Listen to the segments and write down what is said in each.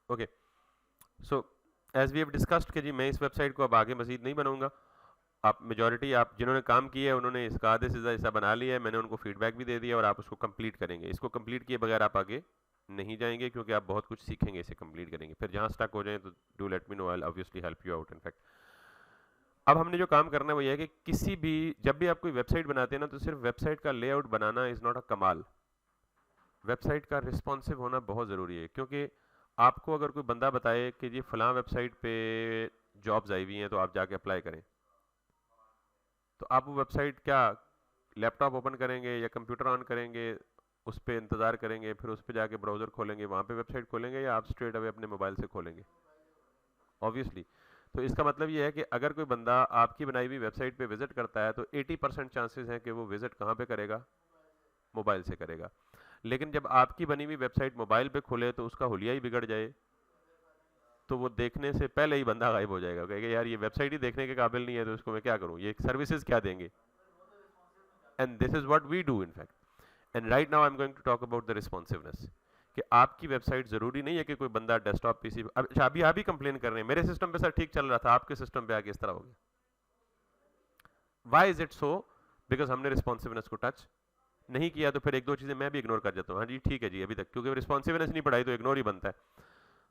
Okay, so as we have discussed कि जी मैं इस वेबसाइट को अब आगे मजीद नहीं बनाऊंगा। आप मेजॉरिटी आप जिन्होंने काम किया है उन्होंने इसका आधे से ज़्यादा हिस्सा बना लिया है, मैंने उनको फीडबैक भी दे दिया और आप उसको कंप्लीट करेंगे। इसको कंप्लीट किए बगैर आप आगे नहीं जाएंगे क्योंकि आप बहुत कुछ सीखेंगे इसे कंप्लीट करेंगे। फिर जहाँ स्टक हो जाए तो do let me know, I will obviously help you out. In fact अब हमने जो काम करना है वो ये है कि किसी भी जब भी आप कोई वेबसाइट बनाते हैं ना तो सिर्फ वेबसाइट का layout banana is not a कमाल। वेबसाइट का रिस्पॉन्सिव होना बहुत ज़रूरी है, क्योंकि आपको अगर कोई बंदा बताए कि जी फलां वेबसाइट पे जॉब्स आई हुई हैं तो आप जाके अप्लाई करें, तो आप वो वेबसाइट क्या लैपटॉप ओपन करेंगे या कंप्यूटर ऑन करेंगे, उस पर इंतज़ार करेंगे, फिर उस पर जाके ब्राउज़र खोलेंगे, वहाँ पे वेबसाइट खोलेंगे, या आप स्ट्रेट अवे अपने मोबाइल से खोलेंगे? ऑब्वियसली। तो इसका मतलब ये है कि अगर कोई बंदा आपकी बनाई हुई वेबसाइट पे विजिट करता है तो 80% चांसेस हैं कि वो विजिट कहाँ पे करेगा? मोबाइल से करेगा। लेकिन जब आपकी बनी हुई वेबसाइट मोबाइल पे खोले तो उसका हुलिया ही बिगड़ जाए तो वो देखने से पहले ही बंदा गायब हो जाएगा, कहेगा यार ये वेबसाइट ही देखने के काबिल नहीं है तो इसको मैं क्या करूँ, ये सर्विसेज क्या देंगे। And this is what we do in fact. And right now I am going to talk about the responsiveness कि आपकी वेबसाइट जरूरी नहीं है कि कोई बंदा डेस्कटॉप पीसी अच्छा अभी आप ही कंप्लेन कर रहे हैं मेरे सिस्टम पे सर ठीक चल रहा था, आपके सिस्टम पे आके इस तरह हो गया। Why is it so? Because हमने रिस्पॉन्सिवनेस को टच नहीं किया। तो फिर एक दो चीजें मैं भी इग्नोर कर जाता हूँ, हाँ जी ठीक है जी अभी तक, क्योंकि रिस्पॉन्सिवनेस नहीं पढ़ाई तो इग्नोर ही बनता है।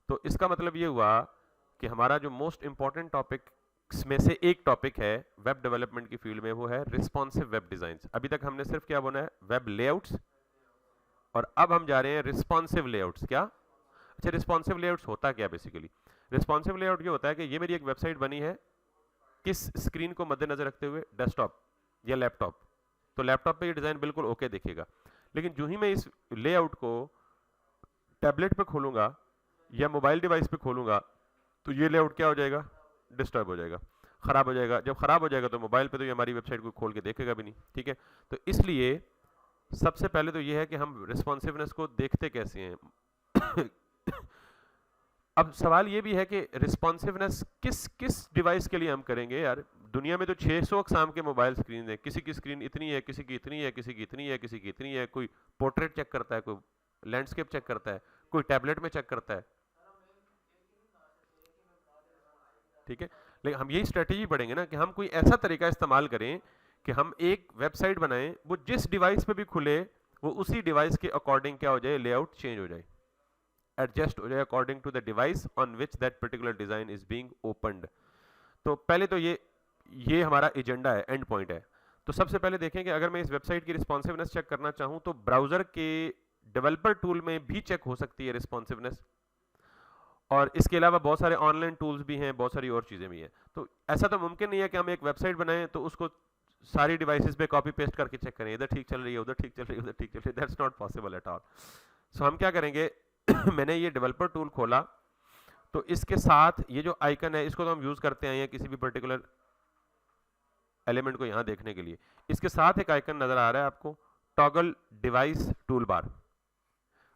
तो इसका मतलब ये हुआ कि हमारा जो मोस्ट इंपॉर्टेंट टॉपिक में से एक टॉपिक है वेब डेवलपमेंट की फील्ड में, वो है रिस्पॉन्सिव वेब डिजाइन। अभी तक हमने सिर्फ क्या बोला है? Web layouts. और अब हम जा रहे हैं रिस्पॉन्सिव लेआउट्स। क्या? अच्छा, रिस्पॉन्सिव लेआउट्स होता क्या बेसिकली? रिस्पॉन्सिव लेआउट ये होता है कि ये मेरी एक वेबसाइट बनी है, किस स्क्रीन को मद्देनजर रखते हुए? डेस्कटॉप या लैपटॉप। तो लैपटॉप पे ये डिजाइन बिल्कुल ओके दिखेगा, लेकिन जो ही मैं इस लेआउट को टैबलेट पे खोलूंगा या मोबाइल डिवाइस पे खोलूंगा तो ये लेआउट क्या हो जाएगा? डिस्टर्ब हो जाएगा, खराब हो जाएगा। जब खराब हो जाएगा तो मोबाइल पे तो ये हमारी वेबसाइट को खोल के देखेगा भी नहीं, ठीक है। तो इसलिए सबसे पहले तो ये है कि हम रिस्पॉन्सिवनेस को देखते कैसे हैं। अब सवाल ये भी है कि रिस्पॉन्सिवनेस किस किस डिवाइस के लिए हम करेंगे यार? दुनिया में तो 600 अकसाम के मोबाइल स्क्रीन है, किसी की स्क्रीन इतनी है, किसी की इतनी है, किसी की इतनी है, किसी की इतनी है। कोई पोर्ट्रेट चेक करता है, कोई लैंडस्केप चेक करता है, कोई टैबलेट में चेक करता है, ठीक है। लेकिन हम यही स्ट्रेटेजी पढ़ेंगे ना कि हम कोई ऐसा तरीका इस्तेमाल करें कि हम एक वेबसाइट बनाएं, वो जिस डिवाइस पे भी खुले वो उसी डिवाइस के अकॉर्डिंग क्या हो जाए? लेआउट चेंज हो जाए, एडजस्ट हो जाए according to the device on which that particular design is being opened. तो पहले तो ये हमारा एजेंडा है, एंड पॉइंट है। तो सबसे पहले देखें कि अगर मैं इस वेबसाइट की रिस्पॉन्सिवनेस चेक करना चाहूं तो ब्राउजर के डेवलपर टूल में भी चेक हो सकती है रिस्पॉन्सिवनेस, और इसके अलावा बहुत सारे ऑनलाइन टूल्स भी हैं, बहुत सारी और चीज़ें भी हैं। तो ऐसा तो मुमकिन नहीं है कि हम एक वेबसाइट बनाएं तो उसको सारी डिवाइसेस पे कॉपी पेस्ट करके चेक करें, इधर ठीक चल रही है, उधर ठीक चल रही है, उधर ठीक चल रही है। That's not possible at all. So हम क्या करेंगे? मैंने ये डेवलपर टूल खोला तो इसके साथ ये जो आइकन है इसको तो हम यूज़ करते हैं किसी भी पर्टिकुलर एलिमेंट को यहाँ देखने के लिए। इसके साथ एक आइकन नज़र आ रहा है आपको, टॉगल डिवाइस टूल बार।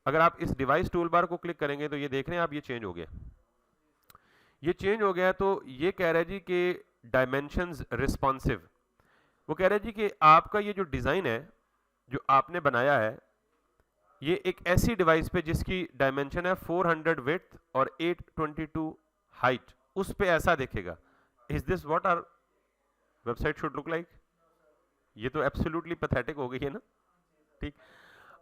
अगर आप इस डिवाइस टूल बार को क्लिक करेंगे तो ये देख रहे हैं आप, ये चेंज हो गया। ये चेंज हो गया तो ये कह रहा है जी कि डायमेंशंस रिस्पॉन्सिव। वो कह रहा है जी कि आपका ये जो डिज़ाइन है जो आपने बनाया है ये एक ऐसी डिवाइस पे जिसकी डायमेंशन है 400 विड्थ और 822 हाइट, उस पे ऐसा दिखेगा। Is this what our website should look like? ये तो एब्सोल्युटली पैथेटिक हो गई है ना, ठीक।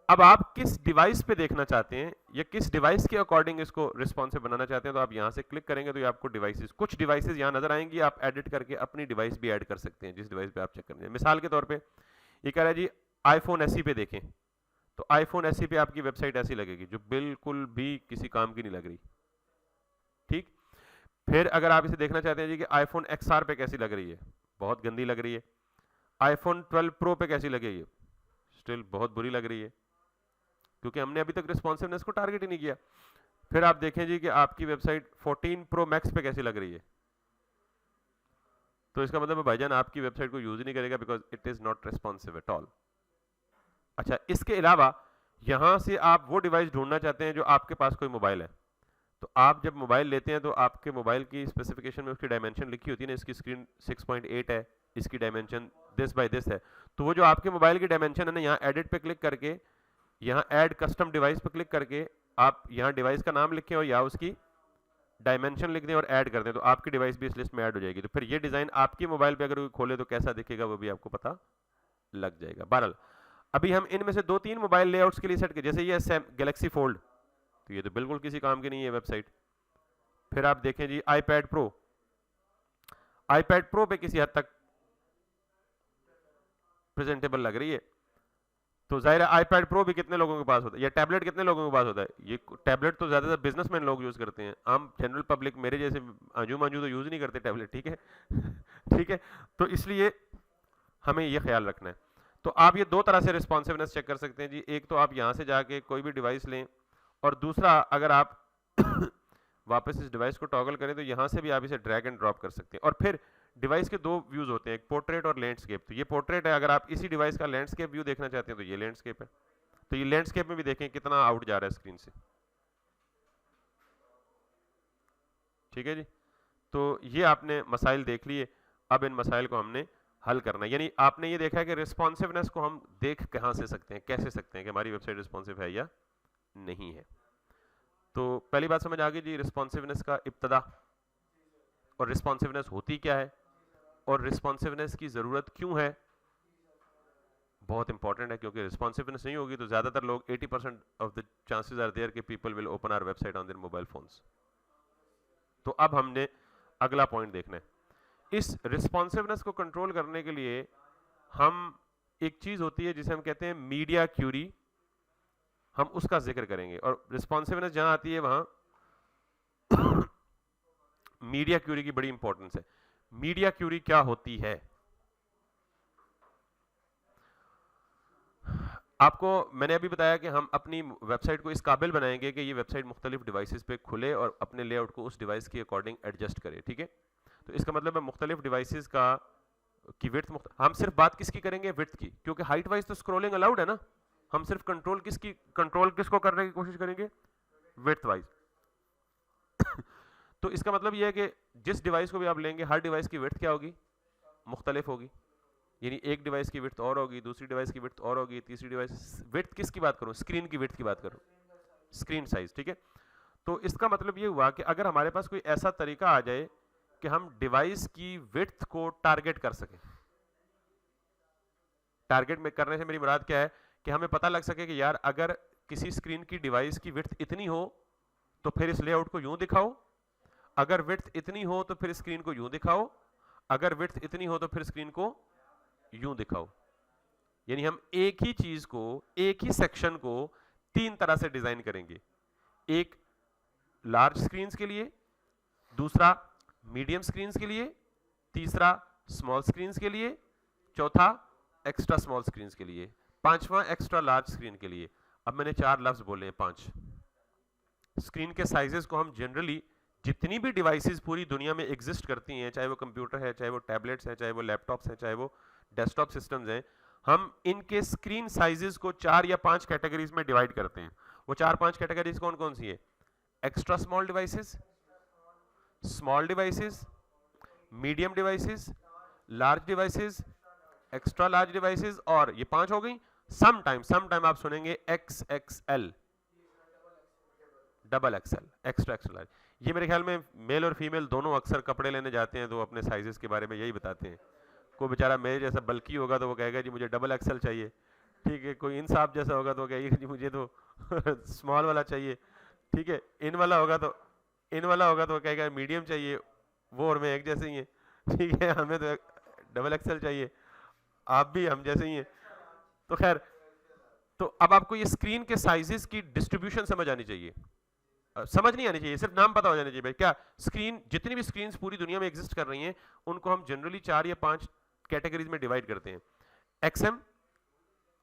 अब आप किस डिवाइस पे देखना चाहते हैं या किस डिवाइस के अकॉर्डिंग इसको रिस्पॉन्सिव बनाना चाहते हैं, तो आप यहां से क्लिक करेंगे तो ये आपको डिवाइसेस, कुछ डिवाइसेस यहां नजर आएंगी, आप एडिट करके अपनी डिवाइस भी ऐड कर सकते हैं जिस डिवाइस पे आप चेक करना है। मिसाल के तौर पे ये कह रहा है जी आईफोन एसई पे देखें, तो आईफोन एसई पे आपकी वेबसाइट ऐसी लगेगी जो बिल्कुल भी किसी काम की नहीं लग रही, ठीक। फिर अगर आप इसे देखना चाहते हैं जी कि आईफोन एक्सआर पे कैसी लग रही है, बहुत गंदी लग रही है। आईफोन 12 प्रो पे कैसी लगेगी? स्टिल बहुत बुरी लग रही है, क्योंकि हमने अभी तक रिस्पॉन्सिवनेस को टारगेट ही नहीं किया। फिर आप देखें जी कि आपकी वेबसाइट 14 प्रो मैक्स पे कैसी लग रही है, तो इसका मतलब है भाईजान आपकी वेबसाइट को यूज ही नहीं करेगा, because it is not responsive at all. अच्छा, इसके अलावा यहां से आप वो डिवाइस ढूंढना चाहते हैं जो आपके पास कोई मोबाइल है, तो आप जब मोबाइल लेते हैं तो आपके मोबाइल की स्पेसिफिकेशन में उसकी डायमेंशन लिखी होती है ना, इसकी स्क्रीन 6.8 है, इसकी डायमेंशन दिस बाय दिस है। तो वो जो आपके मोबाइल की डायमेंशन है ना, यहाँ एडिट पे क्लिक करके, यहाँ ऐड कस्टम डिवाइस पे क्लिक करके आप यहाँ डिवाइस का नाम लिखें और या उसकी डायमेंशन लिख दें और ऐड कर दें तो आपकी डिवाइस भी इस लिस्ट में ऐड हो जाएगी। तो फिर ये डिजाइन आपके मोबाइल पे अगर कोई खोले तो कैसा दिखेगा वो भी आपको पता लग जाएगा। बहरहाल अभी हम इनमें से 2-3 मोबाइल लेआउट्स के लिए सेट कर, जैसे ये गैलेक्सी फोल्ड, तो ये तो बिल्कुल किसी काम की नहीं है वेबसाइट। फिर आप देखें जी आईपैड प्रो पे किसी हद तक प्रेजेंटेबल लग रही है, तो जाहिर है आईपैड प्रो भी कितने लोगों के पास होता है, या टैबलेट कितने लोगों के पास होता है। ये टैबलेट तो ज्यादातर बिजनेसमैन लोग यूज करते हैं, आम जनरल पब्लिक मेरे जैसे आजू मांजू तो यूज नहीं करते टैबलेट, ठीक है ठीक है। तो इसलिए हमें ये ख्याल रखना है। तो आप ये दो तरह से रिस्पॉन्सिवनेस चेक कर सकते हैं जी, एक तो आप यहाँ से जाके कोई भी डिवाइस लें, और दूसरा अगर आप वापस इस डिवाइस को टॉगल करें तो यहाँ से भी आप इसे ड्रैग एंड ड्रॉप कर सकते हैं। और फिर डिवाइस के दो व्यूज होते हैं, एक पोर्ट्रेट और लैंडस्केप। तो ये पोर्ट्रेट है, अगर आप इसी डिवाइस का लैंडस्केप व्यू देखना चाहते हैं तो ये लैंडस्केप है। तो ये लैंडस्केप में भी देखें कितना आउट जा रहा है स्क्रीन से, ठीक है जी। तो ये आपने मसाइल देख लिए, अब इन मसाइल को हमने हल करना है। यानी आपने ये देखा है कि रिस्पॉन्सिवनेस को हम देख कहाँ से सकते हैं, कैसे सकते हैं कि हमारी वेबसाइट रिस्पॉन्सिव है या नहीं है। तो पहली बात समझ आ गई जी रिस्पॉन्सिवनेस का इब्तदा, और रिस्पॉन्सिवनेस होती क्या है, और रिस्पॉन्सिवनेस की ज़रूरत क्यों है, बहुत इंपॉर्टेंट है। क्योंकि रिस्पॉन्सिवनेस नहीं होगी तो ज़्यादातर लोग 80% of the chances are there कि people will open our website on their mobile phones. तो अब हमने अगला पॉइंट देखना है। इस रिस्पॉन्सिवनेस को कंट्रोल करने के लिए हम एक चीज़ होती है जिसे हम कहते हैं मीडिया क्यूरी, हम उसका जिक्र करेंगे। और रिस्पॉन्सिवनेस जहां आती है वहां मीडिया क्यूरी की बड़ी इंपॉर्टेंस है। मीडिया क्यूरी क्या होती है, आपको मैंने अभी बताया कि हम अपनी वेबसाइट को इस काबिल बनाएंगे कि ये वेबसाइट मुख्तलिफ डिवाइसेस पे खुले और अपने लेआउट को उस डिवाइस के अकॉर्डिंग एडजस्ट करे, ठीक है। तो इसका मतलब है मुख्तलिफ डिवाइसेस का की विड्थ, हम सिर्फ बात किसकी करेंगे, विड्थ की, क्योंकि हाइट वाइज तो स्क्रॉलिंग अलाउड है ना। हम सिर्फ कंट्रोल किसको करने की कोशिश करेंगे, विड्थ वाइज तो इसका मतलब यह है कि जिस डिवाइस को भी आप लेंगे हर डिवाइस की विड्थ क्या होगी, मुख्तलिफ होगी। यानी एक डिवाइस की विड्थ और होगी, दूसरी डिवाइस की विड्थ और होगी, तीसरी डिवाइस विड्थ किसकी बात करूं, स्क्रीन की विड्थ की बात करूं, स्क्रीन साइज, ठीक है। तो इसका मतलब ये हुआ कि अगर हमारे पास कोई ऐसा तरीका आ जाए कि हम डिवाइस की विड्थ को टारगेट कर सकें। टारगेट में करने से मेरी मुराद क्या है कि हमें पता लग सके कि यार अगर किसी स्क्रीन की डिवाइस की विड्थ इतनी हो तो फिर इस लेआउट को यूं दिखाओ, अगर विड्थ इतनी हो तो फिर स्क्रीन को यूं दिखाओ, अगर विड्थ इतनी हो तो फिर स्क्रीन को यूं दिखाओ। यानी हम एक ही चीज को, एक ही सेक्शन को 3 तरह से डिजाइन करेंगे। एक लार्ज स्क्रीन्स के लिए, दूसरा मीडियम स्क्रीन्स के लिए, तीसरा स्मॉल स्क्रीन्स के लिए, चौथा एक्स्ट्रा स्मॉल स्क्रीन्स के लिए, पांचवा एक्स्ट्रा लार्ज स्क्रीन के लिए। अब मैंने 4 लफ्ज बोले हैं, 5 स्क्रीन के साइजेस को हम जनरली जितनी भी डिवाइसेस पूरी दुनिया में एग्जिस्ट करती हैं, चाहे वो कंप्यूटर है, चाहे वो टैबलेट्स हैं, चाहे वो लैपटॉप्स हैं, चाहे वो डेस्कटॉप सिस्टम्स हैं, हम इनके स्क्रीन साइजेस को 4 या 5 कैटेगरीज में डिवाइड करते हैं। वो 4-5 कैटेगरीज कौन कौन सी है, extra small devices, small devices, medium devices, large devices, extra large devices, और ये 5 हो गई। सम टाइम आप सुनेंगे XXL, double XL, extra extra large. ये मेरे ख्याल में मेल और फीमेल दोनों अक्सर कपड़े लेने जाते हैं तो अपने साइजेस के बारे में यही बताते हैं। कोई बेचारा मेरे जैसा बल्कि होगा तो वो कहेगा जी मुझे डबल एक्सएल चाहिए, ठीक है। कोई इंसाफ जैसा होगा तो वो कहेगा जी मुझे तो स्मॉल वाला चाहिए, ठीक है। इन वाला होगा तो वो कहेगा मीडियम चाहिए, वो और मैं एक जैसे ही हैं, ठीक है। हमें तो डबल एक्सएल चाहिए, आप भी हम जैसे ही हैं। तो खैर, तो अब आपको ये स्क्रीन के साइजेस की डिस्ट्रीब्यूशन समझ आनी चाहिए, समझ नहीं आनी चाहिए, सिर्फ नाम पता हो जाना चाहिए। भाई क्या स्क्रीन, जितनी भी स्क्रीन्स पूरी दुनिया में एग्जिस्ट कर रही हैं उनको हम जनरली 4 या 5 कैटेगरीज में डिवाइड करते हैं। XM,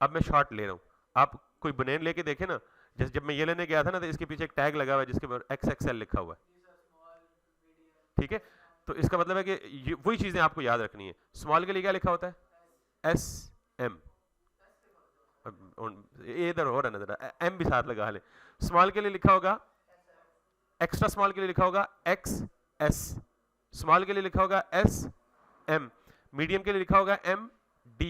अब मैं शॉर्ट ले रहा हूं, आप कोई बनेन लेके देखे ना, जैसे जब मैं ये लेने गया था ना तो इसके पीछे एक टैग लगा हुआ है जिसके ऊपर XXL लिखा हुआ है, ठीक है। तो इसका मतलब है कि वही चीजें आपको याद रखनी है। स्मॉल के लिए क्या लिखा होता है, SM, इधर हो रहा ना, M भी साथ लगा ले। स्मॉल के लिए लिखा होगा, एक्स्ट्रा स्मॉल के लिए लिखा होगा XS, स्मॉल के लिए लिखा होगा SM, मीडियम के लिए लिखा होगा MD,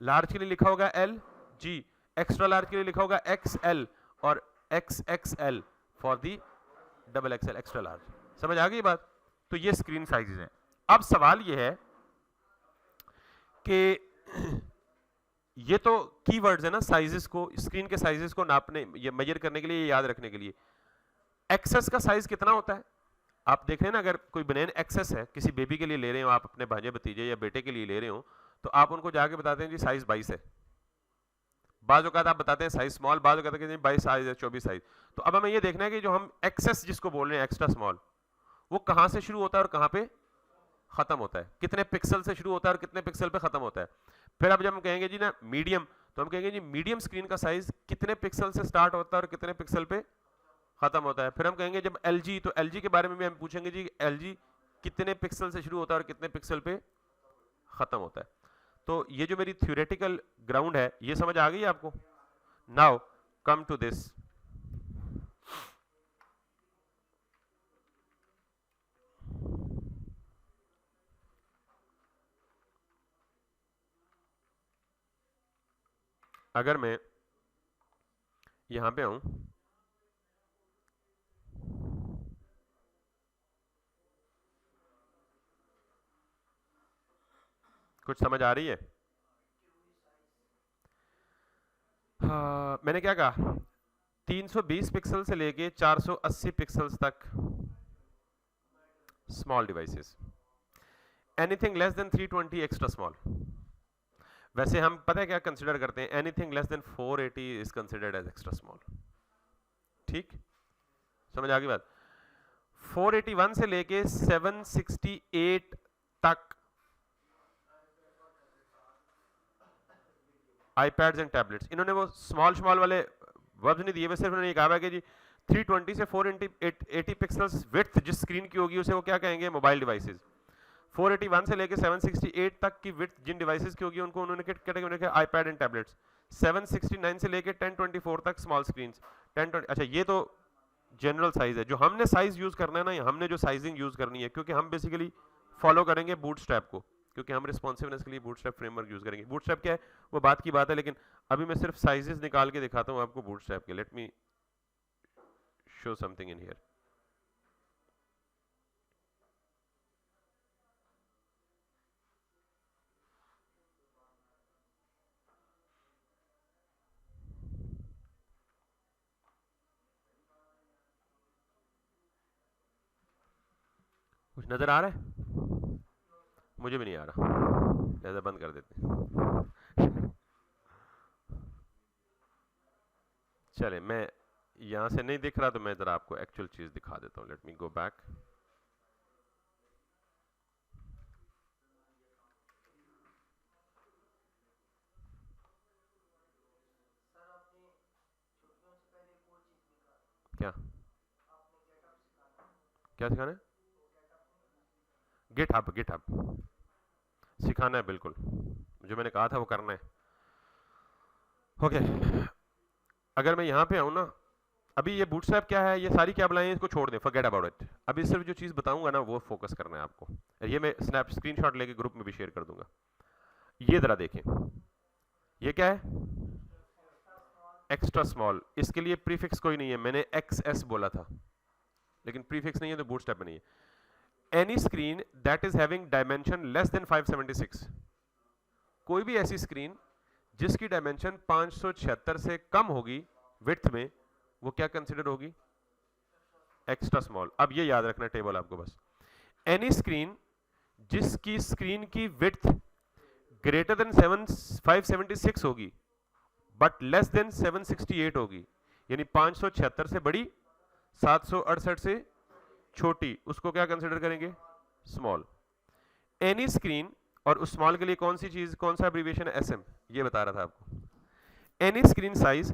लार्ज के लिए लिखा होगा LG, एक्स्ट्रा लार्ज के लिए लिखा होगा XL, और XXL for the double XL, extra large. समझ आ गई बात? तो ये स्क्रीन साइजेस हैं। अब सवाल ये है कि ये तो कीवर्ड्स है ना, साइजेस को, स्क्रीन के साइजेस को नापने, ये मेजर करने के लिए, याद रखने के लिए। एक्सेस का साइज कितना होता है? आप देख रहे हैं ना, अगर कोई बनेन एक्सेस है, किसी बेबी के लिए ले रहे हो आप, अपने भांजे भतीजे या बेटे के लिए ले रहे हो, तो आप उनको जाके बताते हैं जी साइज 22 है। बाज़ औक़ात आप बताते हैं साइज स्मॉल, बाज़ औक़ात कहते हैं 22 साइज है, 24 साइज। तो अब हमें ये देखना है कि जो हम एक्सेस जिसको बोल रहे हैं, एक्स्ट्रा स्मॉल, वो कहां से शुरू होता है और कहां पे खत्म होता है, कितने पिक्सल से शुरू होता है और कितने पिक्सल पे खत्म होता है। फिर अब जब हम कहेंगे जी ना मीडियम, तो हम कहेंगे जी मीडियम स्क्रीन का साइज कितने पिक्सल से स्टार्ट होता है और कितने पिक्सल पे खत्म होता है। फिर हम कहेंगे जब LG, तो LG के बारे में भी हम पूछेंगे जी LG कितने पिक्सल से शुरू होता है और कितने पिक्सल पे खत्म होता है। तो ये जो मेरी थ्योरेटिकल ग्राउंड है, ये समझ आ गई आपको? Now come to this. अगर मैं यहां पे आऊं, कुछ समझ आ रही है? हाँ, मैंने क्या कहा, 320 पिक्सल से लेके 480 पिक्सल्स तक small devices, anything less than 320 extra small. वैसे हम पता है क्या कंसिडर करते हैं, anything less than 480 is considered as extra small. ठीक, समझ आ गई बात? 481 से लेके 768 तक आईपैड्स एंड टैबलेट्स, इन्होंने वो स्मॉल वाले वर्ब्स नहीं दिए हुए, सिर्फ उन्होंने ये कहा है कि जी 320 से 480 पिक्सल्स विड्थ जिस स्क्रीन की होगी उसे वो क्या कहेंगे, मोबाइल डिवाइसेस। 481 से लेके 768 तक की विड्थ जिन डिवाइसेस की होगी उनको उन्होंने कैटेगरी में आईपैड एंड टैबलेट्स। 769 से लेके 1024 तक स्मॉल स्क्रीन्स। 1020, अच्छा ये तो जनरल साइज है। जो हमने साइज यूज करना है ना, हमने जो साइजिंग यूज करनी है, क्योंकि हम बेसिकली फॉलो करेंगे बूटस्ट्रैप को, क्योंकि हम रिस्पॉन्सिवनेस के लिए बूटस्ट्रैप फ्रेमवर्क यूज करेंगे। बूटस्ट्रैप क्या है वो बात की बात है, लेकिन अभी मैं सिर्फ साइजेस निकाल के दिखाता हूं आपको बूटस्ट्रैप के। Let me show something in here. कुछ नजर आ रहा है? मुझे भी नहीं आ रहा, ऐसा बंद कर देते हैं। चले, मैं यहां से नहीं दिख रहा तो मैं जरा आपको एक्चुअल चीज दिखा देता हूं। Let me go back. क्या क्या सिखाना है? गिटहब, गिटहब सिखाना है, बिल्कुल जो मैंने कहा था वो करना है। ओके, अगर मैं यहां पे आऊं ना, अभी ये बूटस्ट्रैप क्या है, ये सारी क्या बुलाएं, इसको छोड़ दें, फॉरगेट अबाउट इट। अभी सिर्फ जो चीज बताऊंगा ना वो फोकस करना है आपको। ये मैं स्नैप स्क्रीनशॉट लेके ग्रुप में भी शेयर कर दूंगा। ये जरा देखें, ये क्या है, एक्स्ट्रा स्मॉल। इसके लिए प्रीफिक्स कोई नहीं है, मैंने XS बोला था, लेकिन प्रीफिक्स नहीं है तो बूटस्ट्रैप में नहीं है। Any screen that is having dimension less than 576, कोई भी ऐसी स्क्रीन जिसकी डायमेंशन 576 से कम होगी विड्थ में, वो क्या कंसिडर होगी, एक्स्ट्रा स्मॉल। अब ये याद रखना टेबल आपको बस। एनी स्क्रीन जिसकी स्क्रीन की विड्थ ग्रेटर देन 576 होगी बट लेस देन 768 होगी, यानी 576 से बड़ी 768 से छोटी, उसको क्या कंसिडर करेंगे, स्मॉल। एनी स्क्रीन, और उस स्मॉल के लिए कौन सी चीज, कौन सा एब्रीविएशन है, SM, ये बता रहा था आपको। Any screen size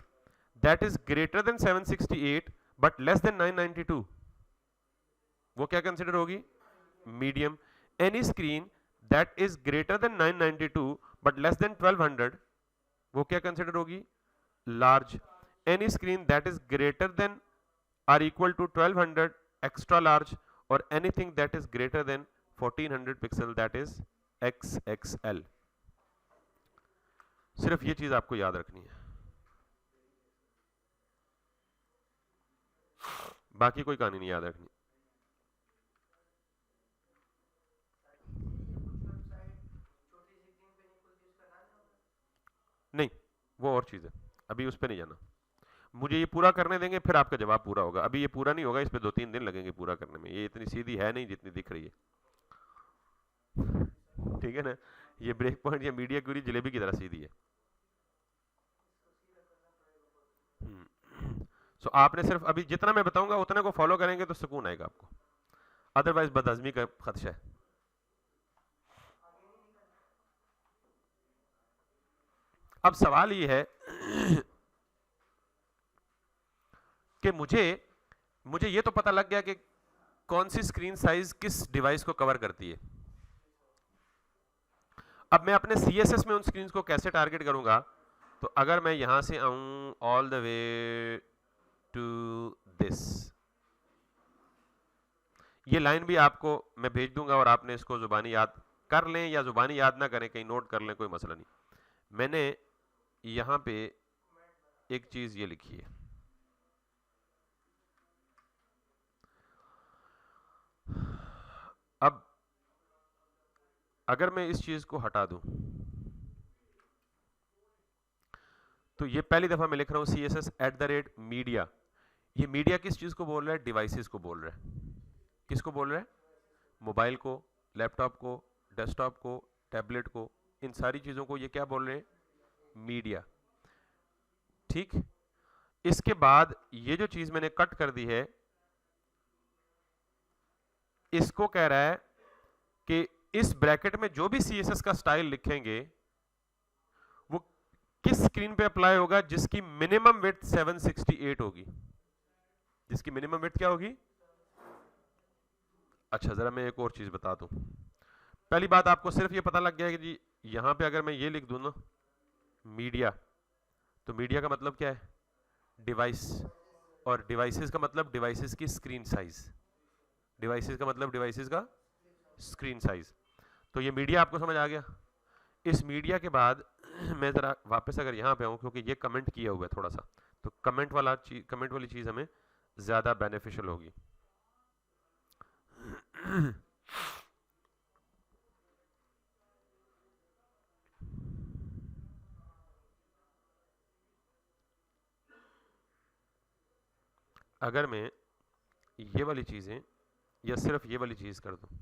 that is greater than 768 but less than 992, वो क्या कंसिडर होगी, medium. Any screen that is greater than 992 but less than 1200, वो क्या कंसिडर होगी, large. Any screen that is greater than or equal to 1200, extra large. और anything that is greater than 1400 pixel, that is XXL। सिर्फ ये चीज आपको याद रखनी है, बाकी कोई कहानी नहीं याद रखनी। वो और चीज़ है, अभी उस पर नहीं जाना। मुझे ये पूरा करने देंगे फिर आपका जवाब पूरा होगा, अभी ये पूरा नहीं होगा, इस पे 2-3 दिन लगेंगे पूरा करने में, ये इतनी सीधी है नहीं जितनी दिख रही है, ठीक है ना। ये ब्रेक पॉइंट या मीडिया क्यूरी जलेबी की तरह सीधी है। सो आपने सिर्फ अभी जितना मैं बताऊंगा उतने को फॉलो करेंगे तो सुकून आएगा आपको, अदरवाइज बदहजमी का खदशा है। अब सवाल ये है कि मुझे ये तो पता लग गया कि कौन सी स्क्रीन साइज किस डिवाइस को कवर करती है। अब मैं अपने CSS में उन स्क्रीन को कैसे टारगेट करूंगा, तो अगर मैं यहां से आऊं all the way to this, ये लाइन भी आपको मैं भेज दूंगा और आपने इसको जुबानी याद कर लें या जुबानी याद ना करें, कहीं नोट कर लें, कोई मसला नहीं। मैंने यहां पे एक चीज ये लिखी है, अब अगर मैं इस चीज को हटा दूं तो ये पहली दफा मैं लिख रहा हूं CSS@media। ये मीडिया किस चीज को बोल रहा है? डिवाइसेस को बोल रहा है। किसको बोल रहा है? मोबाइल को, लैपटॉप को, डेस्कटॉप को, टैबलेट को, इन सारी चीजों को ये क्या बोल रहे हैं? मीडिया। ठीक, इसके बाद ये जो चीज मैंने कट कर दी है, इसको कह रहा है कि इस ब्रैकेट में जो भी CSS का स्टाइल लिखेंगे वो किस स्क्रीन पे अप्लाई होगा जिसकी मिनिमम विड्थ 768 होगी। जिसकी मिनिमम विड्थ क्या होगी? अच्छा, जरा मैं एक और चीज बता दूं। पहली बात, आपको सिर्फ ये पता लग गया कि जी यहां पे अगर मैं ये लिख दूं ना मीडिया, तो मीडिया का मतलब क्या है? डिवाइस, और डिवाइसेस का मतलब डिवाइसेस की स्क्रीन साइज। डिवाइसेस का मतलब डिवाइसेस का स्क्रीन साइज। तो ये मीडिया आपको समझ आ गया। इस मीडिया के बाद मैं जरा वापस अगर यहां पे आऊं, क्योंकि ये कमेंट किया हुआ है थोड़ा सा, तो कमेंट वाली चीज हमें ज्यादा बेनिफिशियल होगी। अगर मैं ये वाली चीजें या सिर्फ ये वाली चीज कर दूं,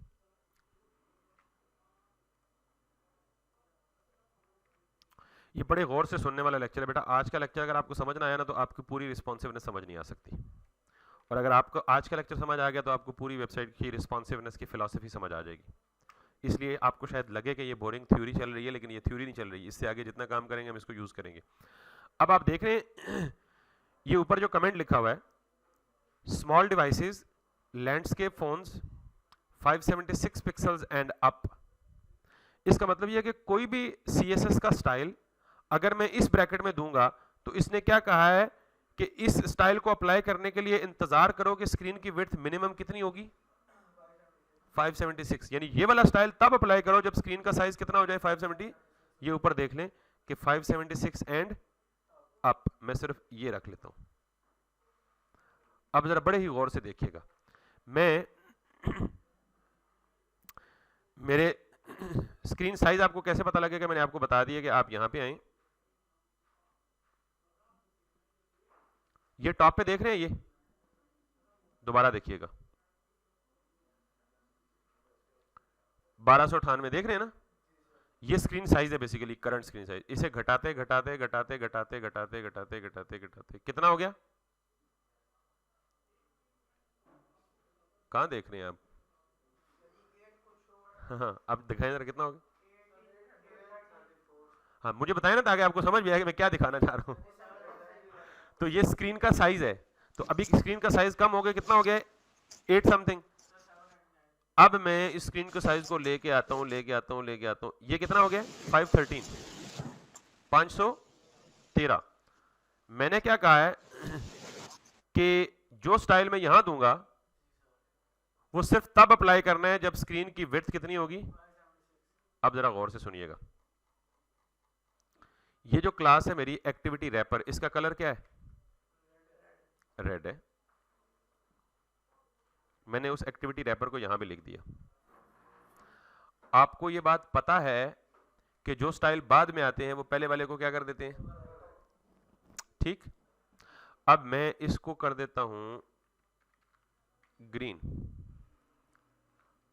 ये बड़े गौर से सुनने वाला लेक्चर है बेटा। आज का लेक्चर अगर आपको समझ ना आया ना तो आपकी पूरी रिस्पॉन्सिवनेस समझ नहीं आ सकती, और अगर आपको आज का लेक्चर समझ आ गया तो आपको पूरी वेबसाइट की रिस्पॉन्सिवनेस की फिलॉसफी समझ आ जाएगी। इसलिए आपको शायद लगे कि ये बोरिंग थ्योरी चल रही है, लेकिन ये थ्योरी नहीं चल रही। इससे आगे जितना काम करेंगे हम इसको यूज करेंगे। अब आप देख रहे हैं ये ऊपर जो कमेंट लिखा हुआ है, small devices landscape phones 576 pixels and up. इसका मतलब यह है कि कोई भी CSS का स्टाइल अगर मैं इस ब्रैकेट में दूंगा तो इसने क्या कहा है कि इस स्टाइल को अप्लाई करने के लिए इंतजार करो कि स्क्रीन की विड्थ मिनिमम कितनी होगी? 576। यानी ये वाला स्टाइल तब अप्लाई करो जब स्क्रीन का साइज कितना हो जाए? 570। ये ऊपर देख लें कि 576 एंड अप। मैं सिर्फ ये रख लेता हूं। अब जरा बड़े ही गौर से देखिएगा, मैं मेरे स्क्रीन साइज आपको कैसे पता लगेगा? मैंने आपको बता दिया कि आप यहां पे आए, ये टॉप पे देख रहे हैं, ये दोबारा देखिएगा 1298 देख रहे हैं ना? ये स्क्रीन साइज है बेसिकली, करंट स्क्रीन साइज। इसे घटाते घटाते घटाते घटाते घटाते घटाते घटाते घटाते कितना हो गया? कहां देख रहे हैं आप? हाँ, अब दिखाएं जरा कितना हो गया। हाँ, मुझे बताएं ना ताकि आपको समझ भी आए कि मैं क्या दिखाना चाह रहा हूं। तो ये स्क्रीन का साइज है, तो अभी स्क्रीन का साइज कम हो गया, कितना हो गया? 8 समथिंग। अब मैं इस स्क्रीन के साइज को लेके आता हूं, ये कितना हो गया? 513, 513। मैंने क्या कहा है कि जो स्टाइल मैं यहां दूंगा वो सिर्फ तब अप्लाई करना है जब स्क्रीन की विड्थ कितनी होगी? अब जरा गौर से सुनिएगा। ये जो क्लास है मेरी एक्टिविटी रैपर, इसका कलर क्या है? रेड है। मैंने उस एक्टिविटी रैपर को यहां भी लिख दिया। आपको ये बात पता है कि जो स्टाइल बाद में आते हैं वो पहले वाले को क्या कर देते हैं? ठीक, अब मैं इसको कर देता हूं ग्रीन।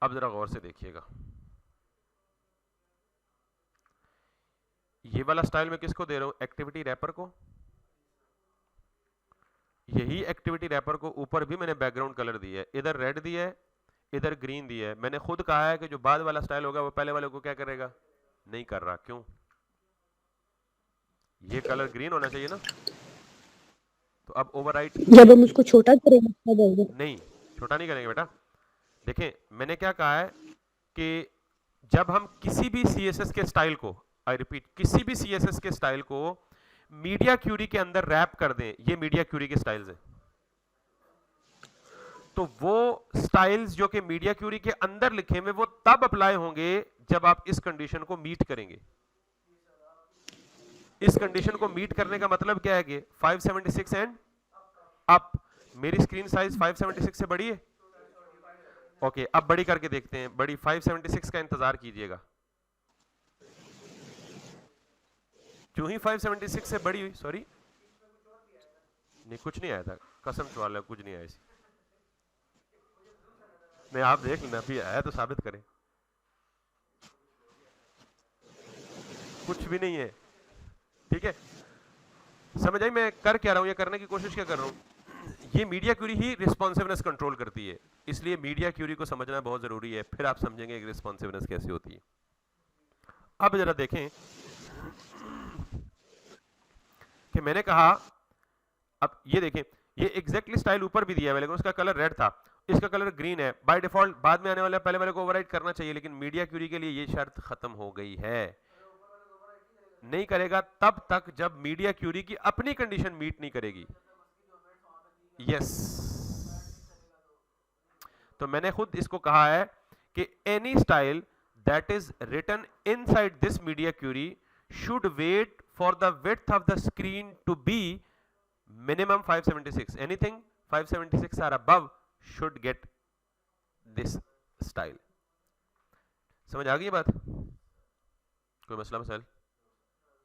अब जरा गौर से देखिएगा, ये वाला स्टाइल मैं किसको दे रहा हूं, एक्टिविटी रैपर को। यही एक्टिविटी रैपर को ऊपर भी मैंने बैकग्राउंड कलर दिया है, इधर रेड दिया है, इधर ग्रीन दिया है। मैंने खुद कहा है कि जो बाद वाला स्टाइल होगा वो पहले वाले को क्या करेगा, नहीं कर रहा। क्यों, ये कलर ग्रीन होना चाहिए ना। तो अब ओवरराइट, जब हम उसको छोटा करेंगे नहीं, छोटा नहीं करेंगे बेटा। देखें मैंने क्या कहा है कि जब हम किसी भी सीएसएस के स्टाइल को, आई रिपीट, किसी भी सीएसएस के स्टाइल को मीडिया क्यूरी के अंदर रैप कर दें, ये मीडिया क्यूरी के स्टाइल्स हैं, तो वो स्टाइल्स जो कि मीडिया क्यूरी के अंदर लिखे हुए वो तब अप्लाई होंगे जब आप इस कंडीशन को मीट करेंगे। इस कंडीशन को मीट करने का मतलब क्या है कि 576 एंड अप। मेरी स्क्रीन साइज 576 से बड़ी है, ओके, अब बड़ी करके देखते हैं। बड़ी 576 का इंतजार कीजिएगा। जो ही 576 से बड़ी हुई, सॉरी नहीं, कुछ नहीं आया था, कसम से वाला कुछ नहीं आया इसी। नहीं, आप देख लेना, अभी आया तो साबित करें। कुछ भी नहीं है, ठीक है। समझ आई मैं कर क्या रहा हूं, ये करने की कोशिश क्या कर रहा हूं। ये मीडिया क्यूरी ही रिस्पॉन्सिवनेस कंट्रोल करती है, इसलिए मीडिया क्यूरी को समझना बहुत जरूरी है, फिर आप समझेंगे कि रिस्पॉन्सिवनेस कैसे होती है। अब जरा देखें कि मैंने कहा, अब ये देखें, ये एग्जैक्टली स्टाइल ऊपर भी दिया है, लेकिन उसका कलर रेड था, इसका कलर ग्रीन है। बाय डिफॉल्ट बाद में आने वाले पहले वाले को ओवरराइड करना चाहिए, लेकिन मीडिया क्यूरी के लिए ये शर्त खत्म हो गई है। नहीं करेगा तब तक जब मीडिया क्यूरी की अपनी कंडीशन मीट नहीं करेगी। यस, तो मैंने खुद इसको कहा है कि any style that is written inside this media query should wait for the width of the screen to be minimum 576. Anything 576 or above should get this style. समझ आ गई बात, कोई मसला मसाइल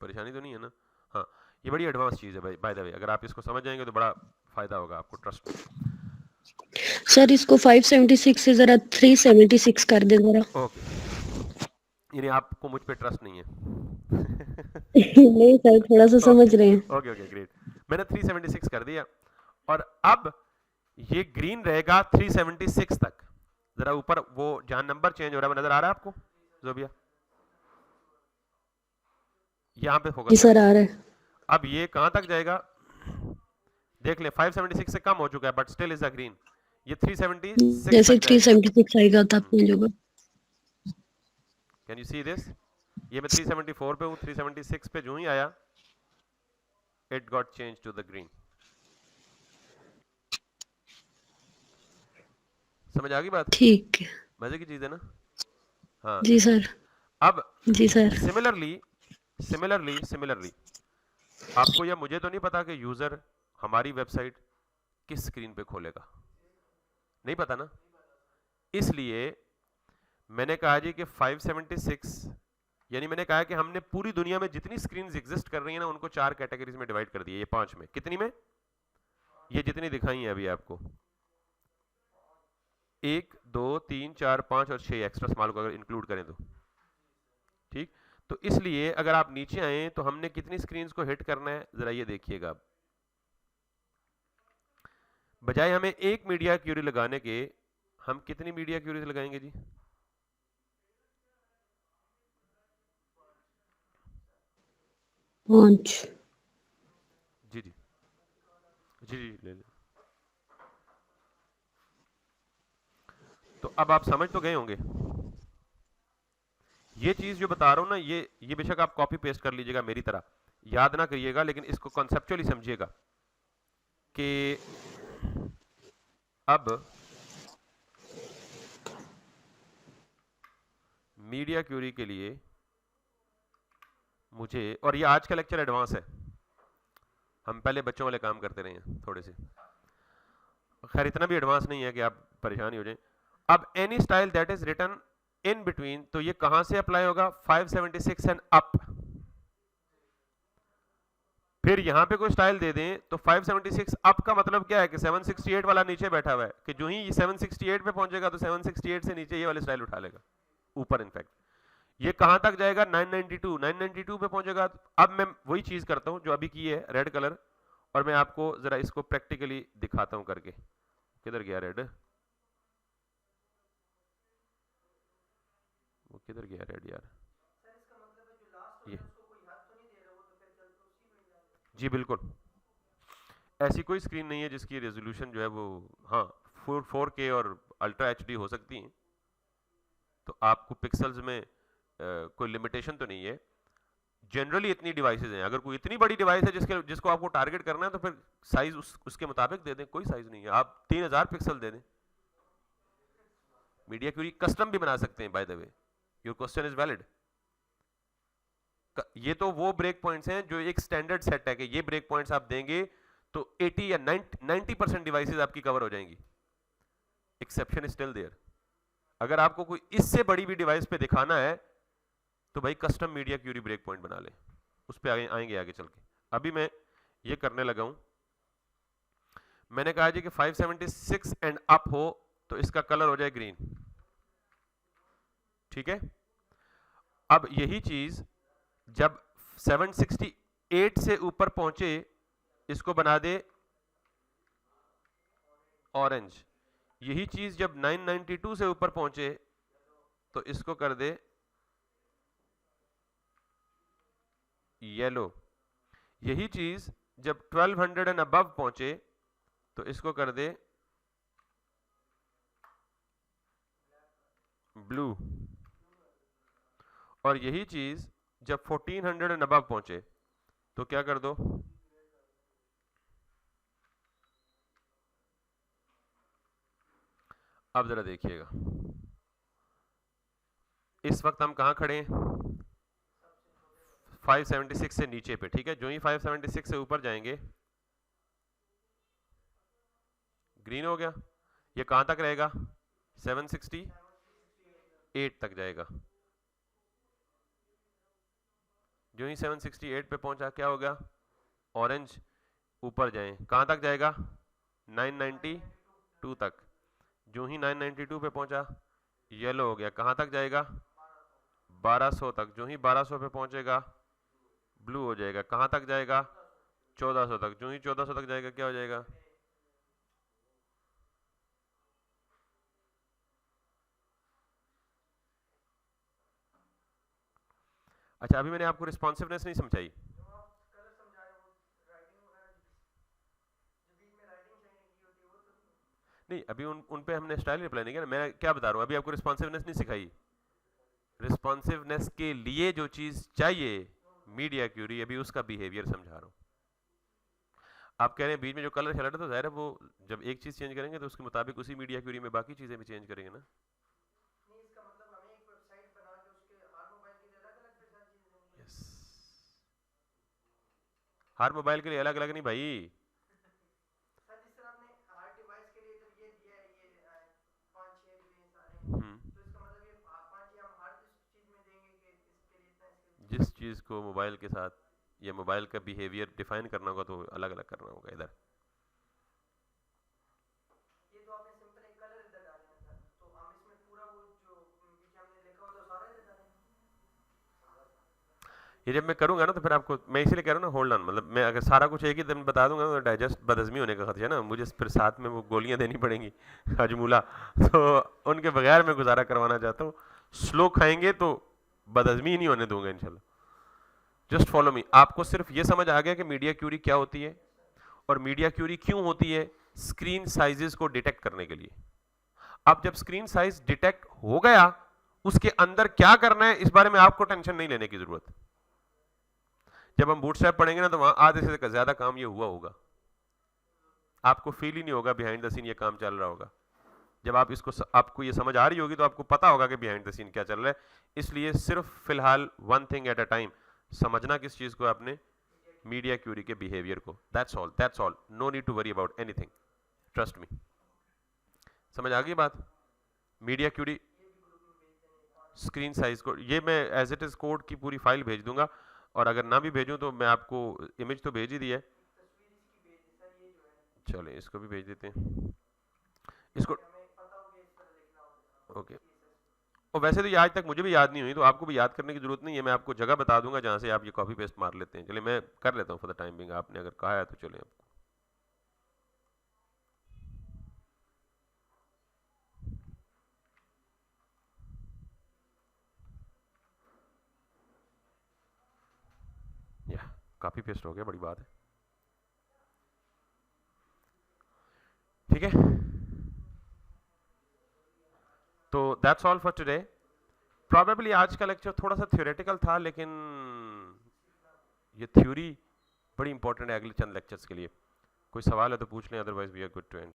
परेशानी तो नहीं है ना। हाँ, ये बड़ी एडवांस चीज है भाई, बाय द वे, अगर आप इसको समझ जाएंगे तो बड़ा फायदा होगा आपको, ट्रस्ट में। सर इसको 576 से जरा 376 कर दे जरा। ओके, यानी आपको मुझ पे ट्रस्ट नहीं है। नहीं सर, थोड़ा सा समझ रहे हैं। ओके ओके ग्रेट, मैंने 376 कर दिया, और अब ये ग्रीन रहेगा 376 तक। जरा ऊपर वो जहां नंबर चेंज हो रहा है नजर आ रहा है आपको जोबिया, यहां पे फोकस सर आ रहा है। अब ये कहां तक जाएगा देख ले, 576 से कम हो चुका है but still is a green. ये 376 जैसे 376 आएगा तब चेंज होगा। कैन यू सी दिस, ये मैं 374 पे हूं, 376 पे जो ही आया it got changed to the green। समझ आ गई बात, ठीक है, मजे की चीज है ना। हाँ जी सर। अब जी सर। सिमिलरली आपको या मुझे तो नहीं पता कि यूजर हमारी वेबसाइट किस स्क्रीन पे खोलेगा, नहीं पता ना। इसलिए मैंने कहा जी कि 576, यानी मैंने कहा कि हमने पूरी दुनिया में जितनी स्क्रीन्स एग्जिस्ट कर रही हैं ना उनको 4 कैटेगरीज में डिवाइड कर दिया, ये 5 में, कितनी में, ये जितनी दिखाई है अभी आपको, 1 2 3 4 5 और 6 एक्स्ट्रा स्मॉल को अगर इंक्लूड करें तो, ठीक। तो इसलिए अगर आप नीचे आए तो हमने कितनी स्क्रीन्स को हिट करना है जरा ये देखिएगा। अब बजाय हमें एक मीडिया क्यूरी लगाने के हम कितनी मीडिया क्यूरीज लगाएंगे जी, 5। जी जी जी जी ले ले। तो अब आप समझ तो गए होंगे, ये चीज जो बता रहा हूं ना, ये बेशक आप कॉपी पेस्ट कर लीजिएगा मेरी तरह, याद ना करिएगा, लेकिन इसको कॉन्सेप्चुअली समझिएगा कि अब मीडिया क्यूरी के लिए मुझे, और ये आज का लेक्चर एडवांस है, हम पहले बच्चों वाले काम करते रहे हैं थोड़े से, खैर इतना भी एडवांस नहीं है कि आप परेशानी हो जाए। अब any style that is written in between, तो ये कहां से अप्लाई होगा, 576 एंड अप, फिर यहाँ पे कोई स्टाइल दे दें तो 576 अप का मतलब क्या है कि 768 वाला नीचे बैठा हुआ है, कि जो ही 768 पे पहुंचेगा तो 768 से नीचे ये वाले स्टाइल उठा लेगा ऊपर। इनफैक्ट ये कहां तक जाएगा, 992 पे पहुंचेगा। अब मैं वही चीज करता हूं जो अभी की है, रेड कलर, और मैं आपको जरा इसको प्रैक्टिकली दिखाता हूं करके। किधर गया रेड, वो किधर गया रेड यार, ये जी बिल्कुल। ऐसी कोई स्क्रीन नहीं है जिसकी रेजोल्यूशन जो है वो, हाँ 4K और अल्ट्रा HD हो सकती हैं, तो आपको पिक्सल्स में कोई लिमिटेशन तो नहीं है। जनरली इतनी डिवाइसेज हैं, अगर कोई इतनी बड़ी डिवाइस है जिसको आपको टारगेट करना है तो फिर साइज उसके मुताबिक दे दें, कोई साइज नहीं है। आप 3000 पिक्सल दे दें। मीडिया क्यूरी कस्टम भी बना सकते हैं, by the way, your question is valid. ये तो वो ब्रेक पॉइंट्स हैं जो एक स्टैंडर्ड सेट है कि ये ब्रेक पॉइंट्स आप देंगे तो 80 या 90% डिवाइसेस आपकी कवर हो जाएंगी। Exception is still there. अगर आपको कोई इससे बड़ी भी डिवाइस पे दिखाना है तो भाई custom media query break point बना ले, उस पे आएंगे आगे चल के। अभी मैं ये करने लगा हूं। मैंने कहा जी कि 576 एंड अप हो तो इसका कलर हो जाए ग्रीन, ठीक है। अब यही चीज जब 768 से ऊपर पहुंचे इसको बना दे ऑरेंज। यही चीज जब 992 से ऊपर पहुंचे तो इसको कर दे येलो। यही चीज जब 1200 एंड अबव पहुंचे तो इसको कर दे ब्लू। और यही चीज जब 1400 एंड अबव पहुंचे तो क्या कर दो, अब जरा देखिएगा इस वक्त हम कहां खड़े हैं, 576 से नीचे पे, ठीक है। जो ही 576 से ऊपर जाएंगे ग्रीन हो गया। ये कहां तक रहेगा, 768 तक जाएगा। जो ही 768 पे पहुंचा क्या होगा, ऑरेंज। ऊपर जाएं कहां तक जाएगा, 992 तक। जो ही 992 पे पहुंचा येलो हो गया, कहां तक जाएगा, 1200 तक। जो ही 1200 पे पहुंचेगा ब्लू हो जाएगा, कहां तक जाएगा, 1400 तक। जो ही 1400 तक जाएगा क्या हो जाएगा, अच्छा अभी मैंने आपको रिस्पॉन्सिवनेस नहीं समझाई। नहीं अभी उन पे हमने स्टाइल अप्लाई नहीं किया ना, मैं क्या बता रहा हूँ, अभी आपको रिस्पॉन्सिवनेस नहीं सिखाई। रिस्पॉन्सिवनेस के लिए जो चीज चाहिए मीडिया क्यूरी, अभी उसका बिहेवियर समझा रहा हूँ। आप कह रहे हैं बीच में जो कलर चला था तो जाहिर है वो जब एक चीज चेंज करेंगे तो उसके मुताबिक उसी मीडिया क्यूरी में बाकी चीजें भी चेंज करेंगे ना। यस, हर मोबाइल के लिए अलग अलग नहीं भाई। जिस चीज को मोबाइल के साथ या मोबाइल का बिहेवियर डिफाइन करना होगा तो अलग अलग करना होगा। इधर ये जब मैं करूंगा ना तो फिर आपको मैं इसीलिए कह रहा हूँ ना, होल्ड ऑन, मतलब मैं अगर सारा कुछ एक ही दिन बता दूंगा तो डाइजेस्ट बदहजमी होने का खतरा है ना, मुझे फिर साथ में वो गोलियां देनी पड़ेंगी हजमूला, तो उनके बगैर मैं गुजारा करवाना चाहता हूँ। स्लो खाएंगे तो बदहजमी ही नहीं होने दूंगा इंशाल्लाह। Just follow me. आपको सिर्फ ये समझ आ गया कि मीडिया क्यूरी क्या होती है और मीडिया क्यूरी क्यों होती है, स्क्रीन साइजेस को डिटेक्ट करने के लिए। अब जब स्क्रीन साइज डिटेक्ट हो गया उसके अंदर क्या करना है इस बारे में आपको टेंशन नहीं लेने की जरूरत। जब हम बूटस्ट्रैप पढ़ेंगे ना तो वहां आधे से ज्यादा काम ये हुआ होगा, आपको फील ही नहीं होगा बिहाइंड द सीन ये काम चल रहा होगा। जब आप आपको ये समझ आ रही होगी तो आपको पता होगा कि बिहाइंड द सीन क्या चल रहा है। इसलिए सिर्फ फिलहाल one thing at a time समझना, किस चीज को, आपने मीडिया क्यूरी के बिहेवियर को। That's all, no need to worry about anything, trust me. समझ आ गई बात। मीडिया क्यूरी स्क्रीन साइज को, ये मैं एज इट इज कोड की पूरी फाइल भेज दूंगा और अगर ना भी भेजूं तो मैं आपको इमेज तो भेज ही दी है। चलिए इसको भी भेज देते हैं इसको। ओके। और वैसे तो ये आज तक मुझे भी याद नहीं हुई, तो आपको भी याद करने की जरूरत नहीं है, मैं आपको जगह बता दूंगा जहां से आप ये कॉपी पेस्ट मार लेते हैं। चलिए मैं कर लेता हूँ फॉर द टाइम बिंग, आपने अगर कहा है तो चलिए आपको। या कॉपी पेस्ट हो गया, बड़ी बात है। ठीक है, तो that's all for today. Probably आज का लेक्चर थोड़ा सा थ्योरेटिकल था, लेकिन ये थ्योरी बड़ी इंपॉर्टेंट है अगले चंद लेक्चर्स के लिए। कोई सवाल है तो पूछ लें, otherwise we are good to and.